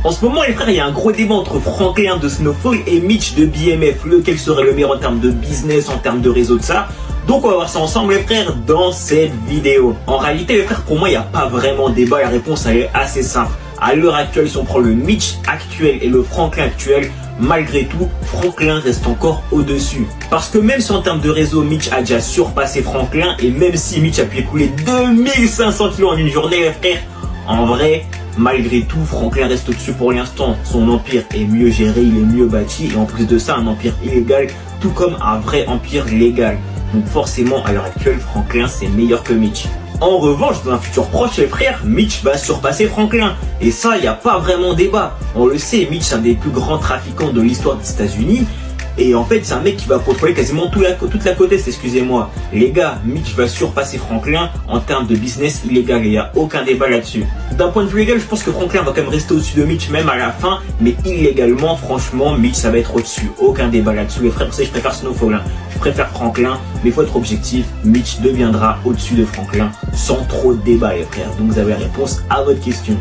En ce moment, les frères, il y a un gros débat entre Franklin de Snowfall et Mitch de BMF. Lequel serait le meilleur en termes de business, en termes de réseau, de ça. Donc on va voir ça ensemble, les frères, dans cette vidéo. En réalité, les frères, pour moi, il n'y a pas vraiment débat. La réponse, elle est assez simple. À l'heure actuelle, si on prend le Mitch actuel et le Franklin actuel, malgré tout, Franklin reste encore au-dessus. Parce que même si en termes de réseau, Mitch a déjà surpassé Franklin, et même si Mitch a pu écouler 2500 kilos en une journée, les frères, en vrai, malgré tout, Franklin reste au-dessus pour l'instant. Son empire est mieux géré, il est mieux bâti, et en plus de ça, un empire illégal, tout comme un vrai empire légal. Donc forcément, à l'heure actuelle, Franklin, c'est meilleur que Mitch. En revanche, dans un futur proche, les frères, Mitch va surpasser Franklin. Et ça, il n'y a pas vraiment débat. On le sait, Mitch est un des plus grands trafiquants de l'histoire des États-Unis. Et en fait, c'est un mec qui va contrôler quasiment toute la côte est, excusez-moi. Les gars, Mitch va surpasser Franklin en termes de business illégal. Il n'y a aucun débat là-dessus. D'un point de vue légal, je pense que Franklin va quand même rester au-dessus de Mitch, même à la fin. Mais illégalement, franchement, Mitch, ça va être au-dessus. Aucun débat là-dessus. Les frères, pour ça, je préfère Snowfall. Je préfère Franklin. Mais il faut être objectif. Mitch deviendra au-dessus de Franklin sans trop de débat, les frères. Donc, vous avez la réponse à votre question.